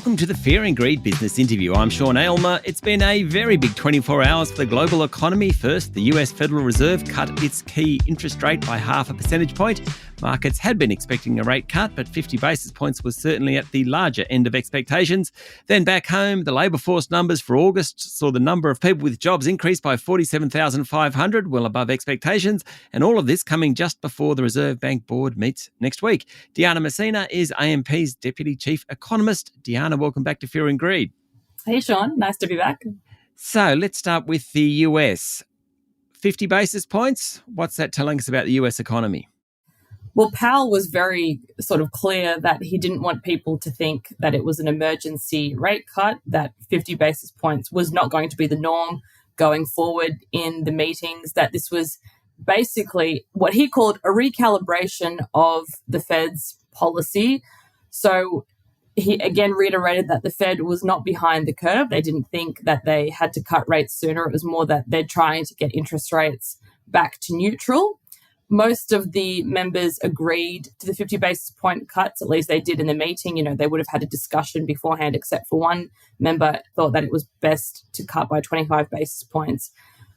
Welcome to the Fear and Greed Business Interview. I'm Sean Aylmer. It's been a very big 24 hours for the global economy. First, the US Federal Reserve cut its key interest rate by 0.5 percentage point. Markets had been expecting a rate cut, but 50 basis points was certainly at the larger end of expectations. Then back home, the labour force numbers for August saw the number of people with jobs increase by 47,500, well above expectations. And all of this coming just before the Reserve Bank Board meets next week. Mousina is AMP's Deputy Chief Economist. Deanna, welcome back to Fear and Greed. Hey, Sean. Nice to be back. So let's start with the US. 50 basis points. What's that telling us about the US economy? Well, Powell was very sort of clear that he didn't want people to think that it was an emergency rate cut, that 50 basis points was not going to be the norm going forward in the meetings, that this was basically what he called a recalibration of the Fed's policy. So he again reiterated that the Fed was not behind the curve. They didn't think that they had to cut rates sooner. It was more that they're trying to get interest rates back to neutral. Most of the members agreed to the 50 basis point cuts, at least they did in the meeting. You know, they would have had a discussion beforehand, except for one member thought that it was best to cut by 25 basis points.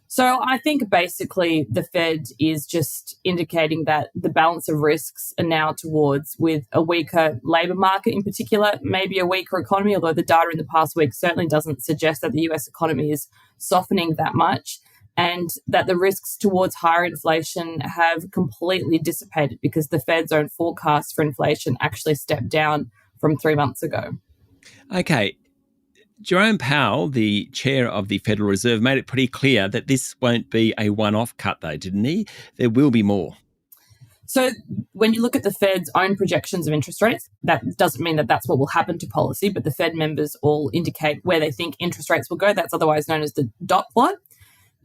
So I think basically the Fed is just indicating that the balance of risks are now towards with a weaker labour market in particular, maybe a weaker economy, although the data in the past week certainly doesn't suggest that the US economy is softening that much, and that the risks towards higher inflation have completely dissipated because the Fed's own forecast for inflation actually stepped down from 3 months ago. Okay. Jerome Powell, the chair of the Federal Reserve, made it pretty clear that this won't be a one-off cut, though, didn't he? There will be more. So when you look at the Fed's own projections of interest rates, that doesn't mean that that's what will happen to policy, but the Fed members all indicate where they think interest rates will go. That's otherwise known as the dot plot.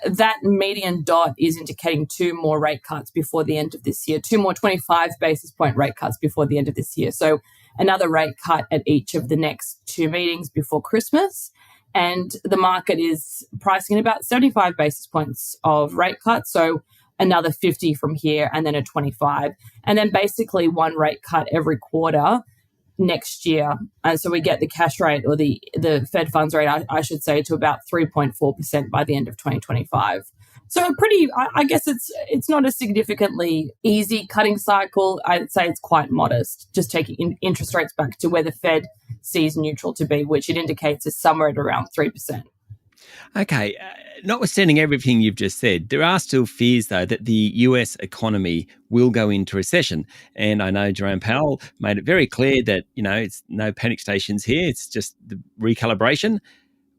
That median dot is indicating 2 more rate cuts before the end of this year, 2 more 25 basis point rate cuts before the end of this year. So another rate cut at each of the next 2 meetings before Christmas. And the market is pricing in about 75 basis points of rate cuts. So another 50 from here and then a 25. And then basically 1 rate cut every quarter next year. And so we get the cash rate or the Fed funds rate, I should say, to about 3.4% by the end of 2025. So I guess it's not a significantly easy cutting cycle. I'd say it's quite modest, just taking interest rates back to where the Fed sees neutral to be, which it indicates is somewhere at around 3%. Okay, notwithstanding everything you've just said, there are still fears, though, that the US economy will go into recession. And I know Jerome Powell made it very clear that, it's no panic stations here. It's just the recalibration.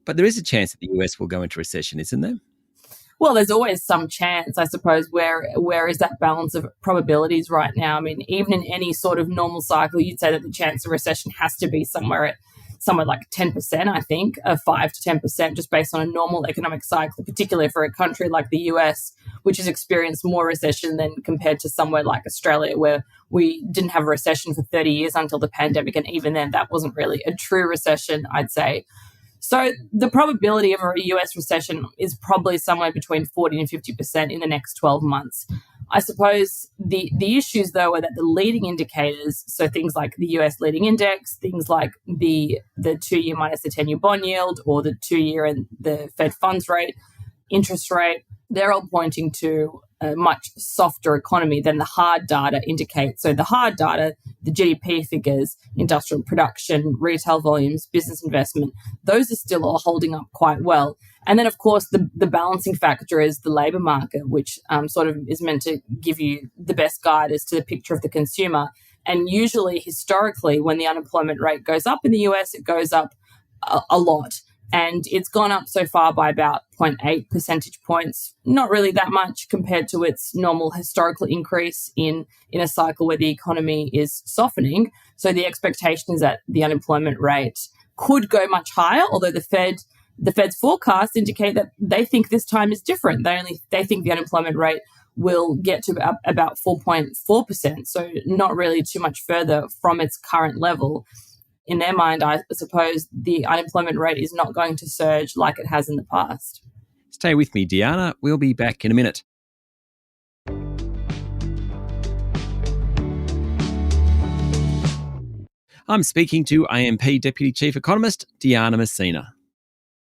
But there is a chance that the US will go into recession, isn't there? Well, there's always some chance, I suppose. Where is that balance of probabilities right now? I mean, even in any sort of normal cycle, you'd say that the chance of recession has to be somewhere like 10%, I think, 5 to 10%, just based on a normal economic cycle, particularly for a country like the US, which has experienced more recession than compared to somewhere like Australia, where we didn't have a recession for 30 years until the pandemic. And even then, that wasn't really a true recession, I'd say. So the probability of a US recession is probably somewhere between 40 and 50% in the next 12 months. I suppose the issues, though, are that the leading indicators, so things like the US leading index, things like the 2-year minus the 10-year bond yield, or the 2-year and the Fed funds rate, interest rate, they're all pointing to a much softer economy than the hard data indicates. So the hard data, the GDP figures, industrial production, retail volumes, business investment, those are still all holding up quite well. And then, of course, the balancing factor is the labour market, which sort of is meant to give you the best guide as to the picture of the consumer. And usually, historically, when the unemployment rate goes up in the US, it goes up a lot. And it's gone up so far by about 0.8 percentage points, not really that much compared to its normal historical increase in a cycle where the economy is softening. So the expectation is that the unemployment rate could go much higher, although the Fed's forecasts indicate that they think this time is different. They think the unemployment rate will get to about 4.4%, so not really too much further from its current level. In their mind, I suppose the unemployment rate is not going to surge like it has in the past. Stay with me, Deanna. We'll be back in a minute. I'm speaking to AMP Deputy Chief Economist Mousina.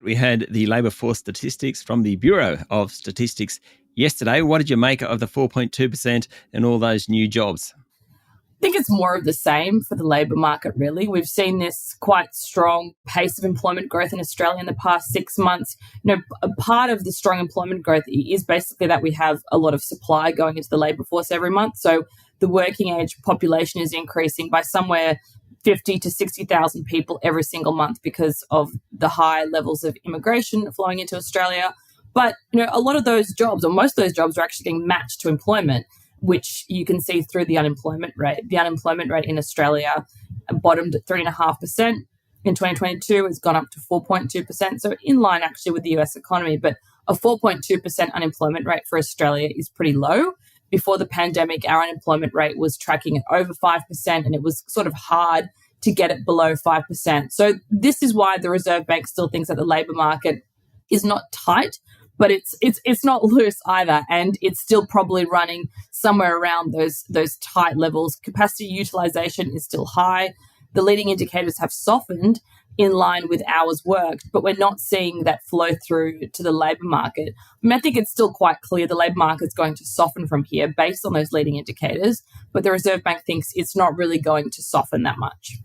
We had the labour force statistics from the Bureau of Statistics yesterday. What did you make of the 4.2% and all those new jobs? I think it's more of the same for the labour market, really. We've seen this quite strong pace of employment growth in Australia in the past 6 months. A part of the strong employment growth is basically that we have a lot of supply going into the labour force every month. So the working age population is increasing by somewhere 50 to 60,000 people every single month because of the high levels of immigration flowing into Australia. But a lot of those jobs, or most of those jobs, are actually getting matched to employment, which you can see through the unemployment rate. The unemployment rate in Australia bottomed at 3.5%. In 2022, it's gone up to 4.2%. So in line actually with the US economy, but a 4.2% unemployment rate for Australia is pretty low. Before the pandemic, our unemployment rate was tracking at over 5%, and it was sort of hard to get it below 5%. So this is why the Reserve Bank still thinks that the labour market is not tight, but it's not loose either, and it's still probably running somewhere around those tight levels. Capacity utilisation is still high. The leading indicators have softened in line with hours worked, but we're not seeing that flow through to the labour market. I think it's still quite clear the labour market's going to soften from here based on those leading indicators, but the Reserve Bank thinks it's not really going to soften that much.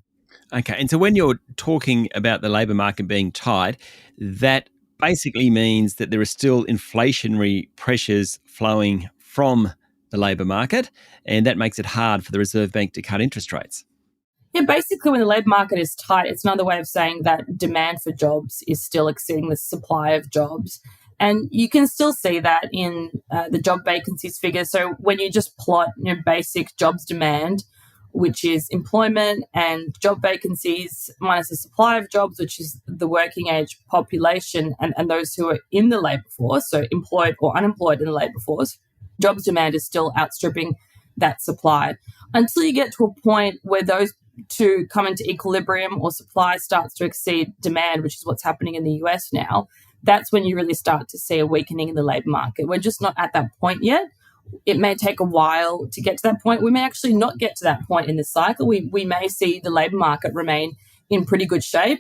Okay, and so when you're talking about the labour market being tight, that basically means that there are still inflationary pressures flowing from the labour market, and that makes it hard for the Reserve Bank to cut interest rates. Yeah, basically when the labour market is tight, it's another way of saying that demand for jobs is still exceeding the supply of jobs. And you can still see that in the job vacancies figure. So when you just plot basic jobs demand, which is employment, and job vacancies minus the supply of jobs, which is the working age population and those who are in the labour force, so employed or unemployed in the labour force, jobs demand is still outstripping that supply. Until you get to a point where those two come into equilibrium or supply starts to exceed demand, which is what's happening in the US now, that's when you really start to see a weakening in the labour market. We're just not at that point yet. It may take a while to get to that point. We may actually not get to that point in this cycle. We may see the labour market remain in pretty good shape.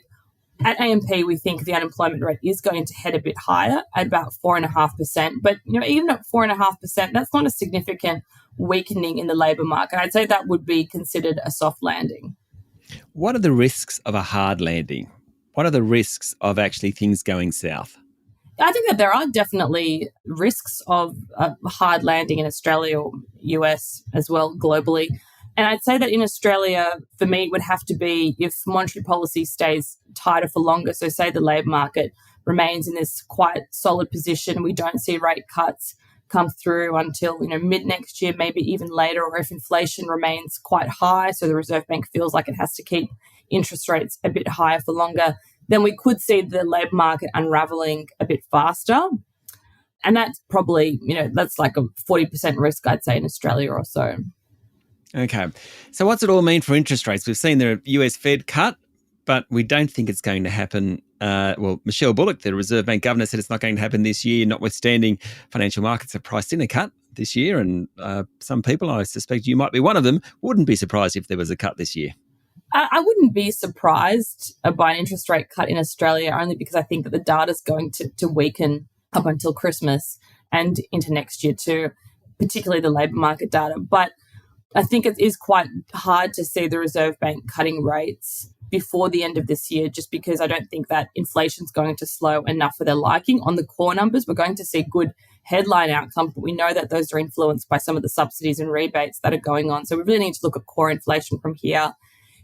At AMP, we think the unemployment rate is going to head a bit higher at about 4.5%. But even at 4.5%, that's not a significant weakening in the labour market. I'd say that would be considered a soft landing. What are the risks of a hard landing? What are the risks of actually things going south? I think that there are definitely risks of a hard landing in Australia or US as well, globally. And I'd say that in Australia, for me, it would have to be if monetary policy stays tighter for longer. So say the labour market remains in this quite solid position. We don't see rate cuts come through until mid next year, maybe even later, or if inflation remains quite high, so the Reserve Bank feels like it has to keep interest rates a bit higher for longer, then we could see the labour market unravelling a bit faster. And that's probably, that's like a 40% risk, I'd say, in Australia or so. Okay. So what's it all mean for interest rates? We've seen the US Fed cut, but we don't think it's going to happen. Michelle Bullock, the Reserve Bank governor, said it's not going to happen this year, notwithstanding financial markets have priced in a cut this year. And some people, I suspect you might be one of them, wouldn't be surprised if there was a cut this year. I wouldn't be surprised by an interest rate cut in Australia, only because I think that the data is going to weaken up until Christmas and into next year too, particularly the labour market data. But I think it is quite hard to see the Reserve Bank cutting rates before the end of this year, just because I don't think that inflation's going to slow enough for their liking. On the core numbers, we're going to see good headline outcomes, but we know that those are influenced by some of the subsidies and rebates that are going on. So we really need to look at core inflation from here.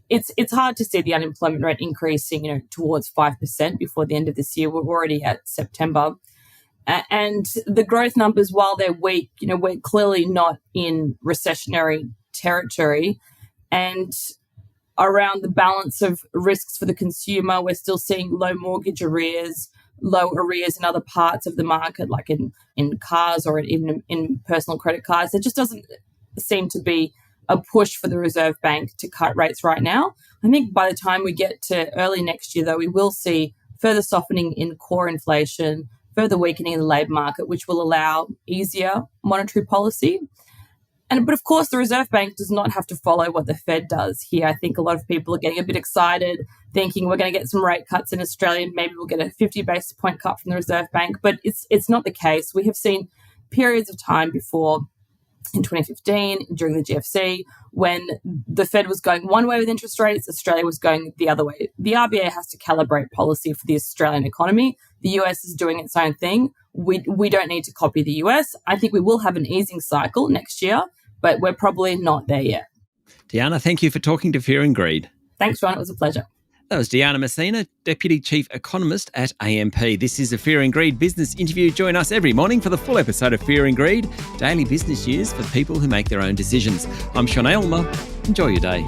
It's hard to see the unemployment rate increasing, towards 5% before the end of this year. We're already at September. And the growth numbers, while they're weak, we're clearly not in recessionary territory. And around the balance of risks for the consumer, we're still seeing low mortgage arrears, low arrears in other parts of the market, like in cars or even in personal credit cards. There just doesn't seem to be a push for the Reserve Bank to cut rates right now. I think by the time we get to early next year, though, we will see further softening in core inflation, further weakening in the labour market, which will allow easier monetary policy. But of course, the Reserve Bank does not have to follow what the Fed does here. I think a lot of people are getting a bit excited, thinking we're going to get some rate cuts in Australia. Maybe we'll get a 50 basis point cut from the Reserve Bank. But it's not the case. We have seen periods of time before, in 2015, during the GFC, when the Fed was going one way with interest rates, Australia was going the other way. The RBA has to calibrate policy for the Australian economy. The US is doing its own thing. We don't need to copy the US. I think we will have an easing cycle next year, but we're probably not there yet. Deanna, thank you for talking to Fear and Greed. Thanks, Ron. It was a pleasure. That was Deanna Mousina, Deputy Chief Economist at AMP. This is a Fear and Greed business interview. Join us every morning for the full episode of Fear and Greed, daily business news for people who make their own decisions. I'm Sean Aylmer. Enjoy your day.